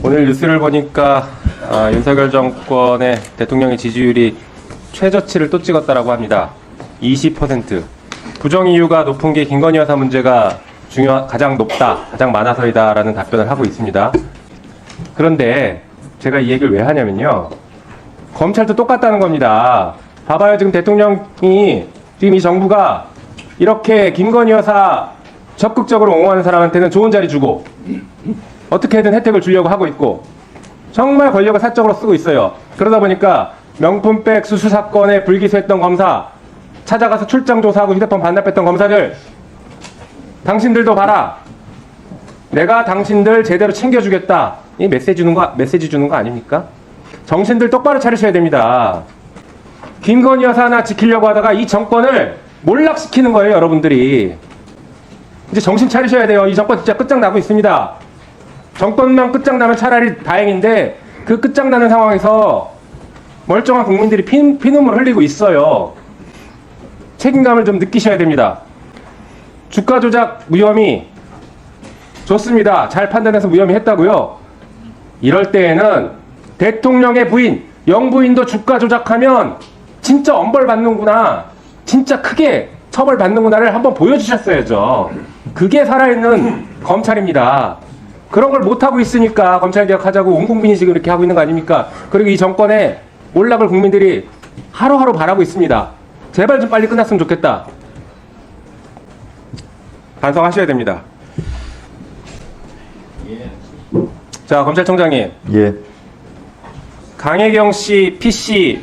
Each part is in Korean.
오늘 뉴스를 보니까 윤석열 정권의 대통령의 지지율이 최저치를 또 찍었다라고 합니다. 20%. 부정 이유가 높은 게 김건희 여사 문제가 가장 높다, 가장 많아서이다라는 답변을 하고 있습니다. 그런데 제가 이 얘기를 왜 하냐면요. 검찰도 똑같다는 겁니다. 봐봐요. 지금 대통령이, 지금 이 정부가 이렇게 김건희 여사 적극적으로 옹호하는 사람한테는 좋은 자리 주고 어떻게든 혜택을 주려고 하고 있고 정말 권력을 사적으로 쓰고 있어요. 그러다 보니까 명품백 수수 사건에 불기소했던 검사, 찾아가서 출장 조사하고 휴대폰 반납했던 검사들, 당신들도 봐라. 내가 당신들 제대로 챙겨주겠다. 이 메시지 주는 거 아닙니까? 정신들 똑바로 차리셔야 됩니다. 김건희 여사 하나 지키려고 하다가 이 정권을 몰락시키는 거예요, 여러분들이. 이제 정신 차리셔야 돼요. 이 정권 진짜 끝장나고 있습니다. 정권만 끝장나면 차라리 다행인데 그 끝장나는 상황에서 멀쩡한 국민들이 피눈물 흘리고 있어요. 책임감을 좀 느끼셔야 됩니다. 주가 조작 무혐의 좋습니다. 잘 판단해서 무혐의했다고요. 이럴 때에는 대통령의 부인, 영부인도 주가 조작하면 진짜 엄벌 받는구나, 진짜 크게 처벌 받는구나를 한번 보여주셨어야죠. 그게 살아있는 검찰입니다. 그런 걸 못하고 있으니까 검찰개혁하자고 온 국민이 지금 이렇게 하고 있는 거 아닙니까? 그리고 이 정권의 몰락을 국민들이 하루하루 바라고 있습니다. 제발 좀 빨리 끝났으면 좋겠다. 반성하셔야 됩니다. 자, 검찰총장님. 예. 강혜경 씨 PC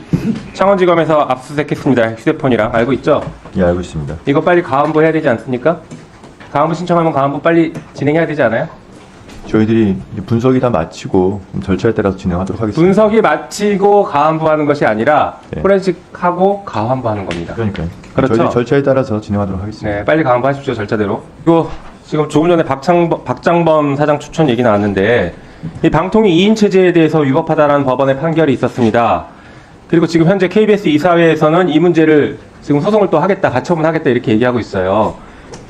창원지검에서 압수수색했습니다. 휴대폰이랑. 알고 있죠? 예, 알고 있습니다. 이거 빨리 가안부 해야 되지 않습니까? 가안부 신청하면 가안부 빨리 진행해야 되지 않아요? 저희들이 이제 분석이 다 마치고 절차에 따라서 진행하도록 하겠습니다. 분석이 마치고 가안부 하는 것이 아니라 네. 포렌식하고 가안부 하는 겁니다. 그러니까요. 그렇죠. 저희들이 절차에 따라서 진행하도록 하겠습니다. 네, 빨리 가안부 하십시오, 절차대로. 그리고 지금 조금 전에 박장범 사장 추천 얘기 나왔는데 이 방통위 2인 체제에 대해서 위법하다라는 법원의 판결이 있었습니다. 그리고 지금 현재 KBS 이사회에서는 이 문제를 지금 소송을 또 하겠다, 가처분하겠다 이렇게 얘기하고 있어요.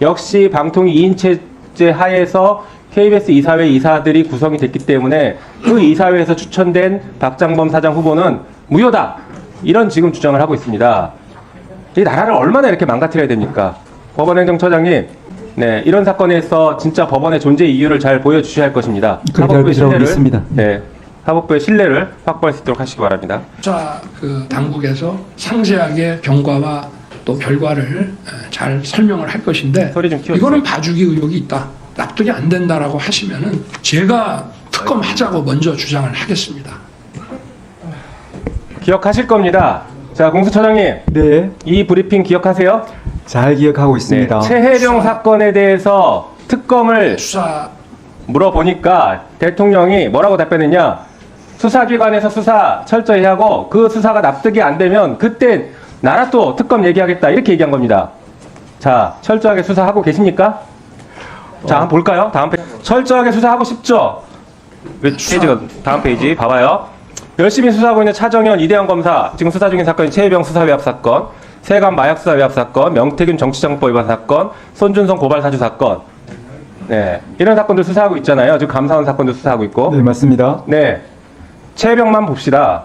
역시 방통위 2인 체제 하에서 KBS 이사회 이사들이 구성이 됐기 때문에 그 이사회에서 추천된 박장범 사장 후보는 무효다, 이런 지금 주장을 하고 있습니다. 이 나라를 얼마나 이렇게 망가뜨려야 됩니까? 법원행정처장님, 네, 이런 사건에서 진짜 법원의 존재 이유를 잘 보여주셔야 할 것입니다. 사법부의 신뢰를, 네, 사법부의 신뢰를 확보할 수 있도록 하시기 바랍니다. 수사 당국에서 상세하게 경과와 또 결과를 잘 설명을 할 것인데, 소리 좀 키워주세요. 이거는 봐주기 의혹이 있다, 납득이 안 된다라고 하시면은 제가 특검하자고 먼저 주장을 하겠습니다. 기억하실 겁니다. 자, 공수처장님, 네, 이 브리핑 기억하세요? 잘 기억하고 있습니다. 네, 최혜병 사건에 대해서 특검을 수사 물어보니까 대통령이 뭐라고 답변했냐? 수사기관에서 수사 철저히 하고 그 수사가 납득이 안 되면 그때 나라 또 특검 얘기하겠다, 이렇게 얘기한 겁니다. 자, 철저하게 수사하고 계십니까? 자, 한번 볼까요? 다음 페이지. 철저하게 수사하고 싶죠? 페이지가 다음 페이지 봐봐요. 열심히 수사하고 있는 차정현, 이대영 검사, 지금 수사 중인 사건이 최혜병 수사 외압 사건, 세관 마약 수사 외압 사건, 명태균 정치자금법 위반 사건, 손준성 고발 사주 사건, 네, 이런 사건들 수사하고 있잖아요. 지금 감사원 사건도 수사하고 있고. 네, 맞습니다. 네, 최혜병만 봅시다.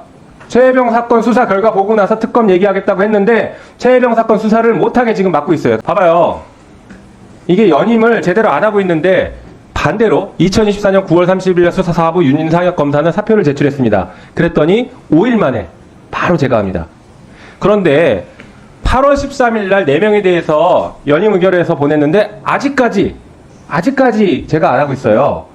최혜병 사건 수사 결과 보고 나서 특검 얘기하겠다고 했는데 최혜병 사건 수사를 못하게 지금 막고 있어요. 봐봐요. 이게 연임을 제대로 안 하고 있는데 반대로 2024년 9월 30일 수사사부 윤인상혁 검사는 사표를 제출했습니다. 그랬더니 5일 만에 바로 제거합니다. 그런데 8월 13일 날 4명에 대해서 연임 의결해서 보냈는데 아직까지 제가 안 하고 있어요.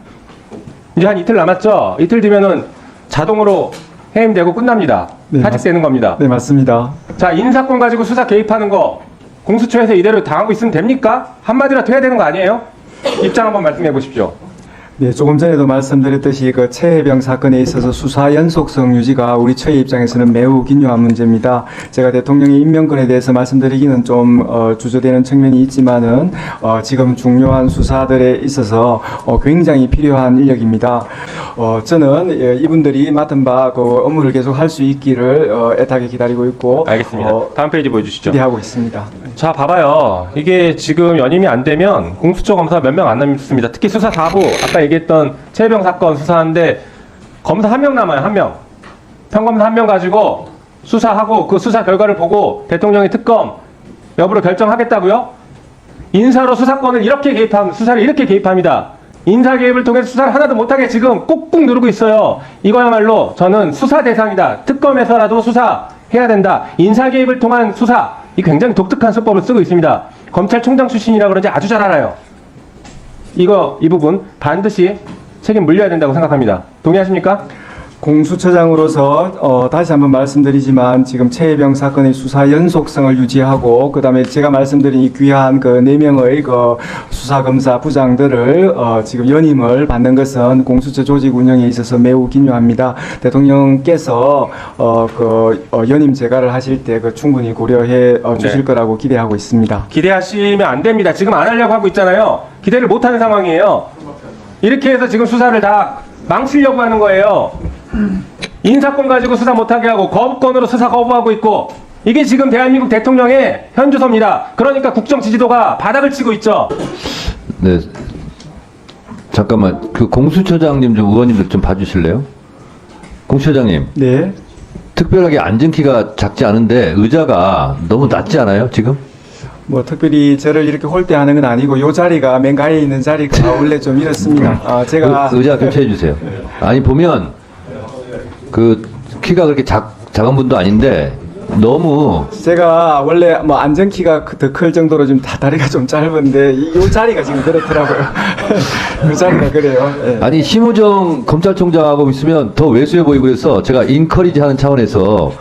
이제 한 이틀 남았죠? 이틀 뒤면은 자동으로 해임되고 끝납니다. 네, 사직되는 겁니다. 네, 맞습니다. 자, 인사권 가지고 수사 개입하는 거 공수처에서 이대로 당하고 있으면 됩니까? 한마디라도 해야 되는 거 아니에요? 입장 한번 말씀해 보십시오. 네, 조금 전에도 말씀드렸듯이 그 최혜병 사건에 있어서 수사 연속성 유지가 우리 처의 입장에서는 매우 긴요한 문제입니다. 제가 대통령의 임명권에 대해서 말씀드리기는 좀 주저되는 측면이 있지만은 지금 중요한 수사들에 있어서 굉장히 필요한 인력입니다. 저는 이분들이 맡은 바 그 업무를 계속 할 수 있기를 애타게 기다리고 있고. 알겠습니다. 다음 페이지 보여주시죠. 기대하고 있습니다. 자, 봐봐요. 이게 지금 연임이 안 되면 공수처 검사 몇 명 안 남습니다. 특히 수사 4부, 아까 얘기했던 최혜병 사건 수사하는데 검사 한 명 남아요. 한 명. 평검사 한 명 가지고 수사하고 그 수사 결과를 보고 대통령이 특검 여부를 결정하겠다고요? 인사로 수사권을 이렇게 수사를 이렇게 개입합니다. 인사 개입을 통해서 수사를 하나도 못하게 지금 꾹꾹 누르고 있어요. 이거야말로 저는 수사 대상이다. 특검에서라도 수사해야 된다. 인사 개입을 통한 수사, 이 굉장히 독특한 수법을 쓰고 있습니다. 검찰총장 출신이라 그런지 아주 잘 알아요. 이 부분 반드시 책임 물려야 된다고 생각합니다. 동의하십니까? 공수처장으로서 다시 한번 말씀드리지만 지금 최혜병 사건의 수사 연속성을 유지하고 그다음에 제가 말씀드린 이 귀한 그 4명의 그 수사검사 부장들을 지금 연임을 받는 것은 공수처 조직 운영에 있어서 매우 기묘합니다. 대통령께서 연임 재가를 하실 때 그 충분히 고려해 주실 네. 거라고 기대하고 있습니다. 기대하시면 안 됩니다. 지금 안 하려고 하고 있잖아요. 기대를 못 하는 상황이에요. 이렇게 해서 지금 수사를 다 망치려고 하는 거예요. 인사권 가지고 수사 못하게 하고 거부권으로 수사 거부하고 있고 이게 지금 대한민국 대통령의 현주소입니다. 그러니까 국정 지지도가 바닥을 치고 있죠. 네. 잠깐만, 그 공수처장님 좀 의원님들 좀 봐주실래요? 공수처장님. 네. 특별하게 앉은 키가 작지 않은데 의자가 너무 낮지 않아요, 지금? 뭐 특별히 저를 이렇게 홀대하는 건 아니고 요 자리가 맨 가에 있는 자리가 원래 좀 이렇습니다. 제가 의자 교체해 주세요. 아니, 보면 그 키가 그렇게 작은 분도 아닌데 너무 제가 원래 뭐 안전키가 더 클 정도로 좀 다리가 좀 짧은데 이 자리가 지금 그렇더라고요. 이 자리가 그래요. 예. 아니 심우정 검찰총장하고 있으면 더 왜소해 보이고 그래서 제가 인커리지 하는 차원에서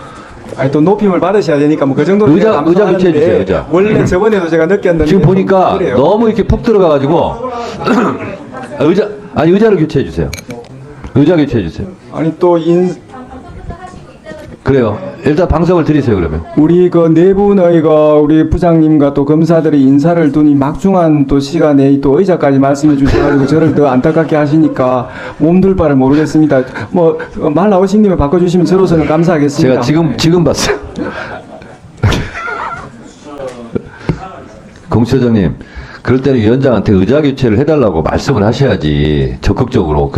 아니 또 높임을 받으셔야 되니까 뭐 그 정도는 의자 제가 교체해 감수하는데 주세요, 의자. 원래 저번에도 제가 느꼈는데 지금 보니까 그래요. 너무 이렇게 푹 들어가가지고 의자를 교체해 주세요. 의자 교체해 주세요. 아니 또 그래요. 일단 방석을 드리세요 그러면. 우리 그 네 분의 우리 부장님과 또 검사들이 인사를 두니 막중한 또 시간에 또 의자까지 말씀해 주셔가지고 저를 더 안타깝게 하시니까 몸둘 바를 모르겠습니다. 뭐 말 나오신 김에 바꿔주시면 저로서는 감사하겠습니다. 제가 지금 봤어요. 공수처장님, 그럴 때는 위원장한테 의자 교체를 해달라고 말씀을 하셔야지 적극적으로.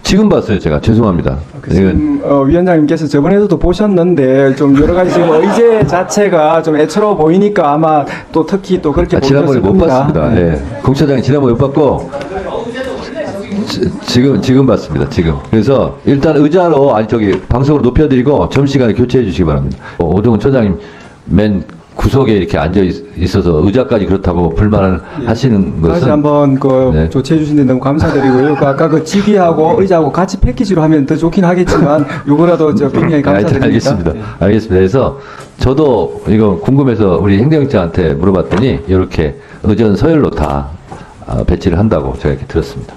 지금 봤어요 제가. 죄송합니다. 지금 위원장님께서 저번에도 보셨는데 좀 여러 가지 지금 의제 자체가 좀 애처로워 보이니까 아마 또 특히 또 그렇게 지난번에 보셨을 못 겁니다. 봤습니다. 네. 예. 공수처장이 지난번에 못 봤고 지금 봤습니다. 지금. 그래서 일단 의자로 방석으로 높여드리고 점심시간에 교체해 주시기 바랍니다. 오정훈 처장님 맨 구석에 이렇게 앉아 있어서 의자까지 그렇다고 불만을 하시는 것은 다시 한번 네. 조치해 주신 데 너무 감사드리고요. 아까 그 지휘하고 의자하고 같이 패키지로 하면 더 좋긴 하겠지만 요거라도 굉장히 감사드립니다. 알겠습니다. 네. 알겠습니다. 그래서 저도 이거 궁금해서 우리 행정국장한테 물어봤더니 이렇게 의전 서열로 다 배치를 한다고 제가 이렇게 들었습니다.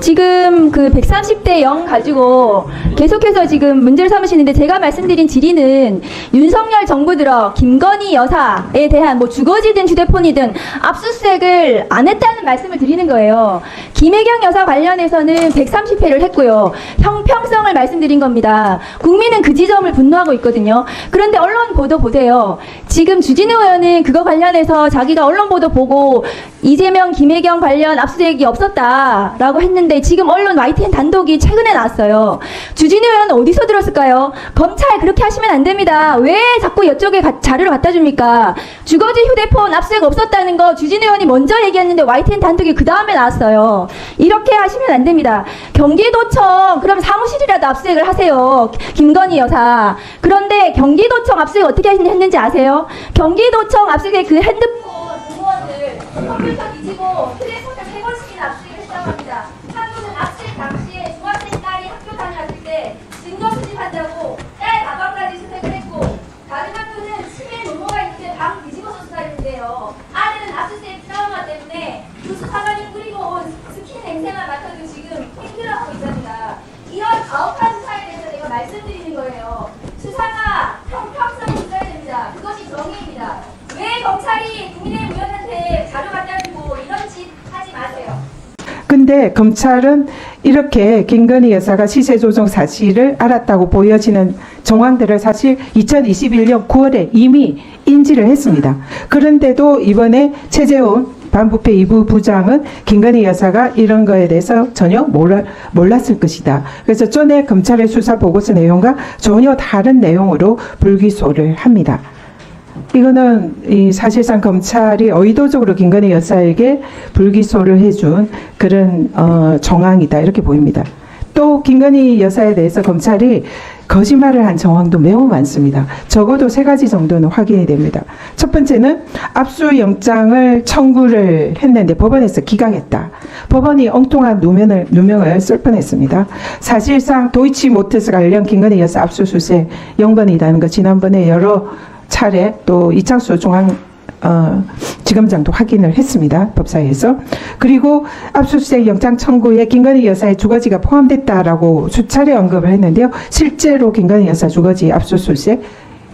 지금 그 130대 0 가지고 계속해서 지금 문제를 삼으시는데 제가 말씀드린 질의는 윤석열 정부 들어 김건희 여사에 대한 뭐 주거지든 휴대폰이든 압수수색을 안 했다는 말씀을 드리는 거예요. 김혜경 여사 관련해서는 130회를 했고요. 형평성을 말씀드린 겁니다. 국민은 그 지점을 분노하고 있거든요. 그런데 언론 보도 보세요. 지금 주진우 의원은 그거 관련해서 자기가 언론 보도 보고 이재명, 김혜경 관련 압수수색이 없었다라고 했는데 지금 언론 YTN 단독이 최근에 나왔어요. 주진우 의원은 어디서 들었을까요? 검찰 그렇게 하시면 안 됩니다. 왜 자꾸 이쪽에 자료를 갖다 줍니까? 주거지 휴대폰 압수수색 없었다는 거 주진우 의원이 먼저 얘기했는데 YTN 단독이 그 다음에 나왔어요. 이렇게 하시면 안 됩니다. 경기도청 그럼 사무실이라도 압수수색을 하세요. 김건희 여사. 그런데 경기도청 압수수색 어떻게 했는지 아세요? 경기도청 압수수색 그 핸드폰 공무원들 컴퓨터 뒤지고 휴대폰을 3번씩이나 압수수색을 했다고 합니다. 한 분은 압수수색 당시에 중학생 딸이 학교 다녀왔을 때 증거 수집한다고 딸 가방까지 수색을 했고 다른 한 분은 치매 노모가 있는데 방 뒤집어서 수사했는데요. 아내는 압수수색 트라우마 때문에 누수사관이 뿌리고 온 스킨 냄새만 맡아도 지금 힘들어하고 있답니다. 이런 가혹한 수사에 대해서 내가 말씀드리는 거예요. 수사가 형평성이 있어야 됩니다. 그것이 정의입니다. 왜 검찰이 국민의힘 의원한테 자료 갖다 주고 이런 짓 하지 마세요. 근데 검찰은 이렇게 김건희 여사가 시세 조정 사실을 알았다고 보여지는 정황들을 사실 2021년 9월에 이미 인지를 했습니다. 그런데도 이번에 최재훈 반부패 2부 부장은 김건희 여사가 이런 거에 대해서 전혀 몰랐을 것이다. 그래서 전에 검찰의 수사 보고서 내용과 전혀 다른 내용으로 불기소를 합니다. 이거는 사실상 검찰이 의도적으로 김건희 여사에게 불기소를 해준 그런 정황이다 이렇게 보입니다. 또 김건희 여사에 대해서 검찰이 거짓말을 한 정황도 매우 많습니다. 적어도 3가지 정도는 확인이 됩니다. 첫 번째는 압수영장을 청구를 했는데 법원에서 기각했다. 법원이 엉뚱한 누명을 쓸 뻔했습니다. 사실상 도이치모터스 관련 김건희 여사 압수수색 0번이라는 거 지난번에 여러 차례 또 이창수 지검장도 확인을 했습니다. 법사위에서. 그리고 압수수색 영장 청구에 김건희 여사의 주거지가 포함됐다라고 수차례 언급을 했는데요. 실제로 김건희 여사 주거지 압수수색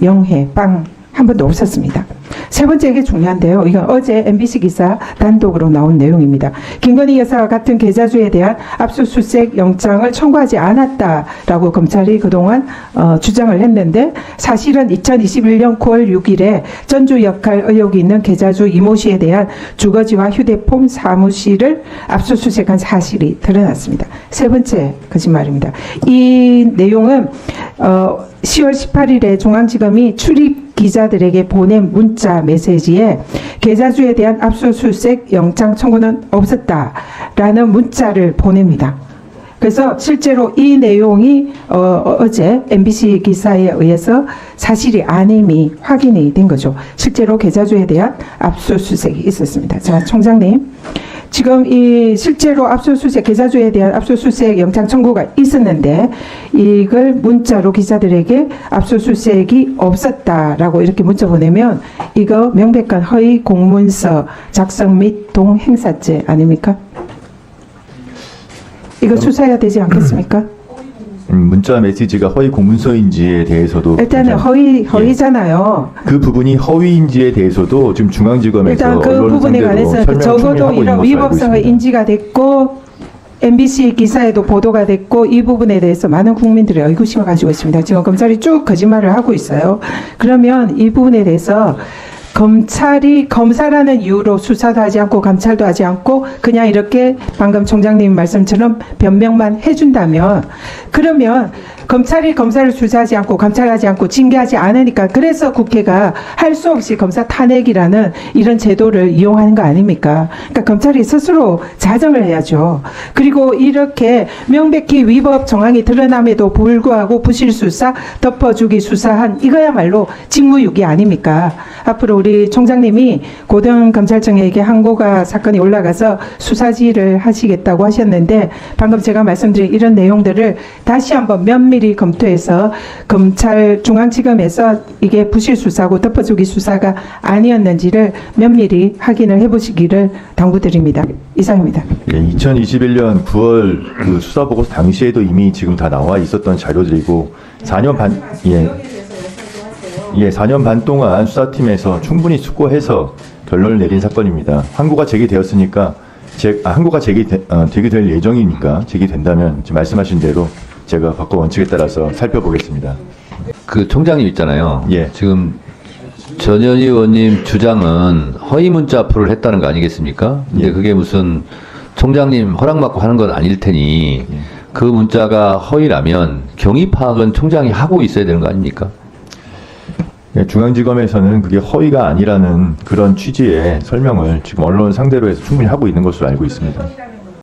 0회 빵 한 번도 없었습니다. 세 번째 게 중요한데요. 이건 어제 MBC 기사 단독으로 나온 내용입니다. 김건희 여사와 같은 계좌주에 대한 압수수색 영장을 청구하지 않았다라고 검찰이 그동안 주장을 했는데 사실은 2021년 9월 6일에 전주 역할 의혹이 있는 계좌주 이모 씨에 대한 주거지와 휴대폰 사무실을 압수수색한 사실이 드러났습니다. 세 번째 거짓말입니다. 이 내용은 10월 18일에 중앙지검이 출입 기자들에게 보낸 문자 메시지에 계좌주에 대한 압수수색 영장 청구는 없었다라는 문자를 보냅니다. 그래서 실제로 이 내용이 어제 MBC 기사에 의해서 사실이 아님이 확인이 된 거죠. 실제로 계좌주에 대한 압수수색이 있었습니다. 자, 총장님. 지금 이 실제로 압수수색 계좌주에 대한 압수수색 영장 청구가 있었는데 이걸 문자로 기자들에게 압수수색이 없었다라고 이렇게 문자 보내면 이거 명백한 허위 공문서 작성 및 동행사죄 아닙니까? 이거 수사해야 되지 않겠습니까? 문자 메시지가 허위 공문서인지에 대해서도 일단은 허위잖아요. 그 부분이 허위인지에 대해서도 지금 중앙지검에서 일단 그 언론을 부분에 상대로 관해서 설명을 적어도 충분히 하고 있는 이런 것으로 알고 위법성을 있습니다. 인지가 됐고 MBC 기사에도 보도가 됐고 이 부분에 대해서 많은 국민들의 의구심을 가지고 있습니다. 지금 검찰이 쭉 거짓말을 하고 있어요. 그러면 이 부분에 대해서 검찰이 검사라는 이유로 수사도 하지 않고 감찰도 하지 않고 그냥 이렇게 방금 총장님 말씀처럼 변명만 해준다면 그러면 검찰이 검사를 수사하지 않고 감찰하지 않고 징계하지 않으니까 그래서 국회가 할 수 없이 검사 탄핵이라는 이런 제도를 이용하는 거 아닙니까? 그러니까 검찰이 스스로 자정을 해야죠. 그리고 이렇게 명백히 위법 정황이 드러남에도 불구하고 부실 수사, 덮어주기 수사한 이거야말로 직무유기 아닙니까? 앞으로 우리 총장님이 고등검찰청에게 항고가 사건이 올라가서 수사지를 하시겠다고 하셨는데 방금 제가 말씀드린 이런 내용들을 다시 한번 면밀히 검토해서 검찰 중앙지검에서 이게 부실 수사고 덮어주기 수사가 아니었는지를 면밀히 확인을 해보시기를 당부드립니다. 이상입니다. 예, 2021년 9월 그 수사 보고서 당시에도 이미 지금 다 나와 있었던 자료들이고 4년 반 4년 반 동안 수사팀에서 충분히 숙고해서 결론을 내린 사건입니다. 항고가 제기되었으니까 항고가 되게 될 예정이니까 제기된다면 지금 말씀하신 대로 제가 법과 원칙에 따라서 살펴보겠습니다. 그 총장님 있잖아요. 예. 지금 전현희 의원님 주장은 허위 문자 풀을 했다는 거 아니겠습니까? 근데 예. 그게 무슨 총장님 허락받고 하는 건 아닐 테니 그 문자가 허위라면 경위 파악은 총장이 하고 있어야 되는 거 아닙니까? 예, 중앙지검에서는 그게 허위가 아니라는 그런 취지의 설명을 지금 언론 상대로 해서 충분히 하고 있는 것으로 알고 있습니다.